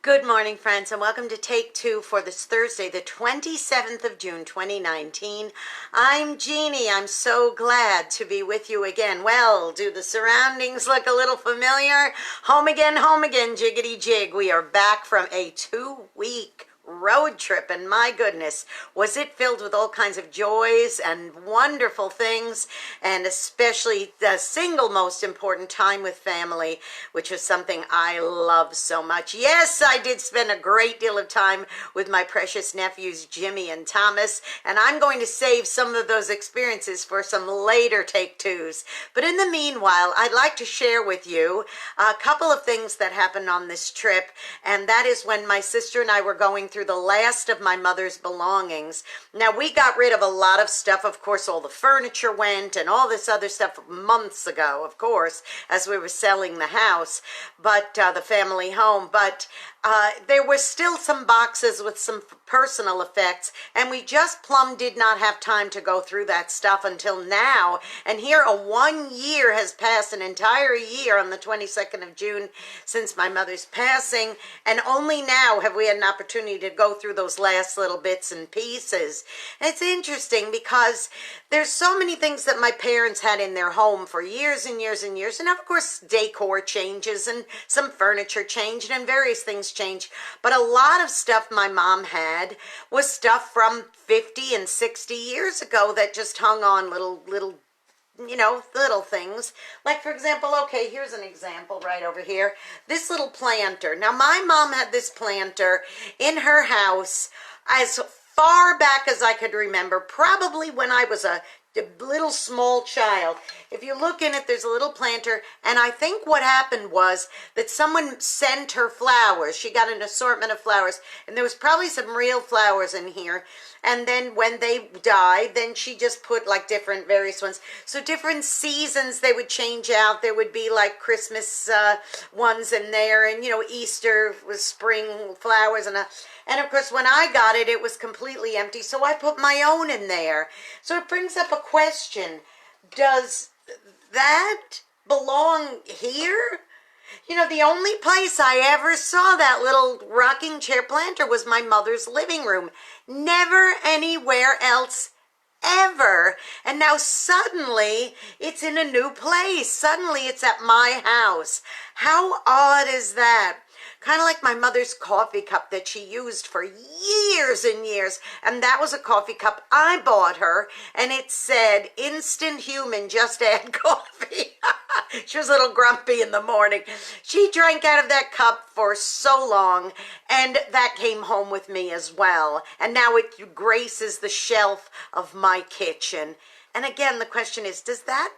Good morning, friends, and welcome to Take Two for this Thursday, the 27th of June, 2019. I'm Jeannie. I'm so glad to be with you again. Well, do the surroundings look a little familiar? Home again, jiggity jig. We are back from a 2-week road trip, and my goodness, was it filled with all kinds of joys and wonderful things, and especially the single most important time with family, which is something I love so much. Yes, I did spend a great deal of time with my precious nephews Jimmy and Thomas, and I'm going to save some of those experiences for some later take twos. But in the meanwhile, I'd like to share with you a couple of things that happened on this trip, and that is when my sister and I were going through the last of my mother's belongings. Now, we got rid of a lot of stuff. Of course, all the furniture went and all this other stuff months ago, of course, as we were selling the house, but the family home. But there were still some boxes with some personal effects, and we just plumb did not have time to go through that stuff until now. And here, 1 year has passed, an entire year on the 22nd of June since my mother's passing, and only now have we had an opportunity to go through those last little bits and pieces. And it's interesting because there's so many things that my parents had in their home for years and years and years, and of course decor changes and some furniture changed and various things changed, but a lot of stuff my mom had was stuff from 50 and 60 years ago that just hung on little little things. Like, for example, okay, here's an example right over here. This little planter. Now, my mom had this planter in her house as far back as I could remember, probably when I was a little small child. If you look in it, there's a little planter, and I think what happened was that someone sent her flowers. She got an assortment of flowers, and there was probably some real flowers in here. And then when they died, then she just put like different various ones. So different seasons they would change out. There would be like Christmas ones in there, and Easter was spring flowers, and of course when I got it, it was completely empty. So I put my own in there. So it brings up a question: does that belong here? The only place I ever saw that little rocking chair planter was my mother's living room. Never anywhere else ever. And now suddenly it's in a new place. Suddenly it's at my house. How odd is that? Kind of like my mother's coffee cup that she used for years and years. And that was a coffee cup I bought her. And it said, "Instant human, just add coffee." She was a little grumpy in the morning. She drank out of that cup for so long. And that came home with me as well. And now it graces the shelf of my kitchen. And again, the question is, does that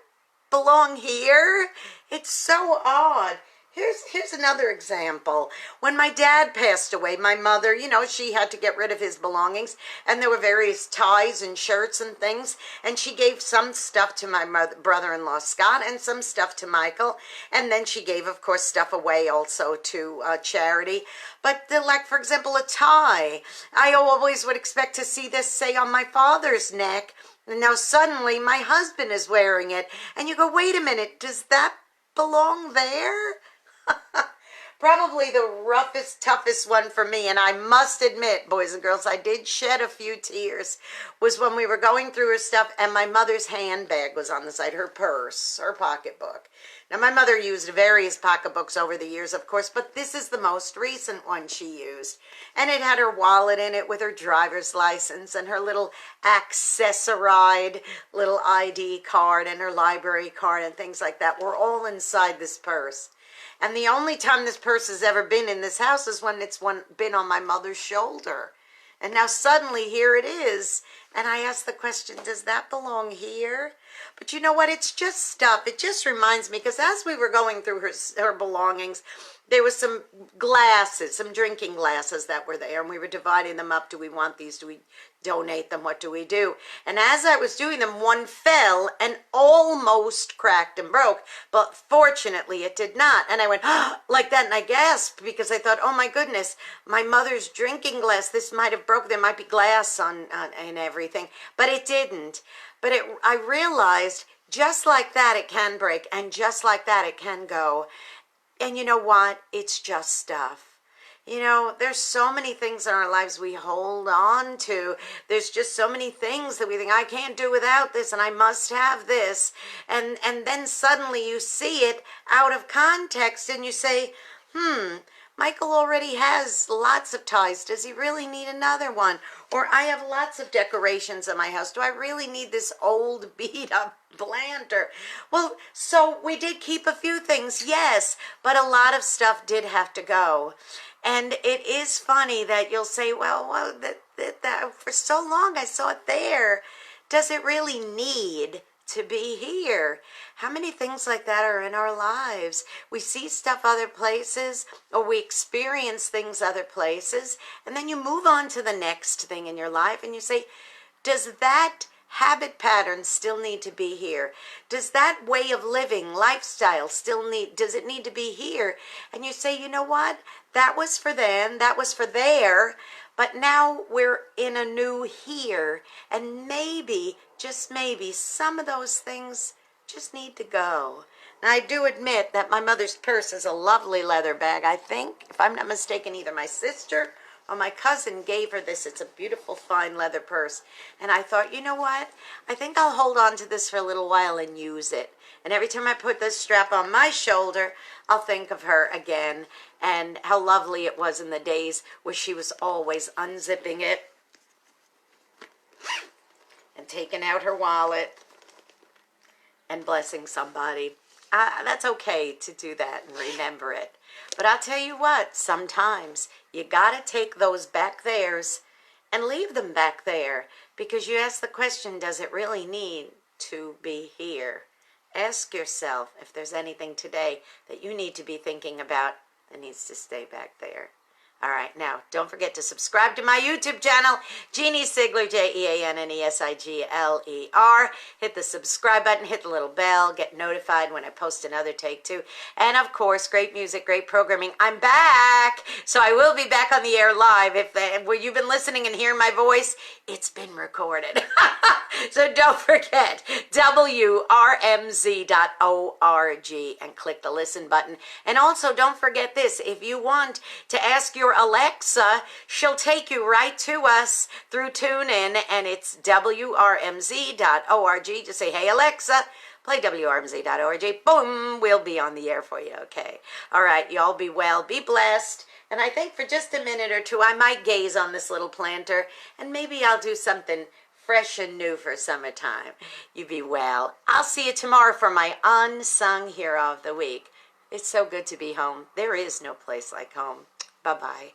belong here? It's so odd. Here's another example. When my dad passed away, my mother, she had to get rid of his belongings, and there were various ties and shirts and things, and she gave some stuff to my brother-in-law Scott and some stuff to Michael, and then she gave, of course, stuff away also to charity. But like, for example, a tie. I always would expect to see this, say, on my father's neck, and now suddenly my husband is wearing it, and you go, wait a minute, does that belong there? Probably the roughest, toughest one for me, and I must admit, boys and girls, I did shed a few tears, was when we were going through her stuff and my mother's handbag was on the side, her purse, her pocketbook. Now, my mother used various pocketbooks over the years, of course, but this is the most recent one she used. And it had her wallet in it with her driver's license and her little accessorized little ID card and her library card and things like that were all inside this purse. And the only time this purse has ever been in this house is when it's been on my mother's shoulder. And now suddenly here it is. And I ask the question, does that belong here? But you know what? It's just stuff. It just reminds me, because as we were going through her belongings, there was some glasses, some drinking glasses that were there, and we were dividing them up. Do we want these? Do we donate them? What do we do? And as I was doing them, one fell and almost cracked and broke, but fortunately it did not. And I went, like that, and I gasped because I thought, oh my goodness, my mother's drinking glass, this might have broken. There might be glass on and everything, but it didn't. But I realized just like that it can break, and just like that it can go. And you know what? It's just stuff. You know, there's so many things in our lives we hold on to. There's just so many things that we think, I can't do without this and I must have this. And then suddenly you see it out of context and you say, Michael already has lots of toys. Does he really need another one? Or I have lots of decorations in my house. Do I really need this old beat up planter? Well, so we did keep a few things, yes, but a lot of stuff did have to go. And it is funny that you'll say, well, that for so long I saw it there. Does it really need to be here? How many things like that are in our lives? We see stuff other places, or we experience things other places, and then you move on to the next thing in your life and you say, does that habit pattern still need to be here? Does that way of living, lifestyle does it need to be here? And you say, you know what? That was for then, that was for there, but now we're in a new here, and maybe, just maybe, some of those things just need to go. Now, I do admit that my mother's purse is a lovely leather bag. I think, if I'm not mistaken, either my sister or my cousin gave her this. It's a beautiful, fine leather purse. And I thought, you know what? I think I'll hold on to this for a little while and use it. And every time I put this strap on my shoulder, I'll think of her again and how lovely it was in the days where she was always unzipping it and taking out her wallet and blessing somebody. That's okay to do that and remember it. But I'll tell you what, sometimes you got to take those back theres and leave them back there, because you ask the question, does it really need to be here? Ask yourself if there's anything today that you need to be thinking about that needs to stay back there. All right, now, don't forget to subscribe to my YouTube channel, Jeanne Sigler, Jeannesigler. Hit the subscribe button, hit the little bell, get notified when I post another Take Two. And, of course, great music, great programming. I'm back, so I will be back on the air live. Where you've been listening and hearing my voice, it's been recorded. So don't forget, WRMZ.org, and click the listen button. And also, don't forget this, if you want to ask your Alexa, she'll take you right to us through TuneIn, and it's WRMZ.org. Just say, hey, Alexa, play WRMZ.org. Boom, we'll be on the air for you, okay? All right, y'all be well, be blessed. And I think for just a minute or two, I might gaze on this little planter, and maybe I'll do something fresh and new for summertime. You be well. I'll see you tomorrow for my Unsung Hero of the Week. It's so good to be home. There is no place like home. Bye-bye.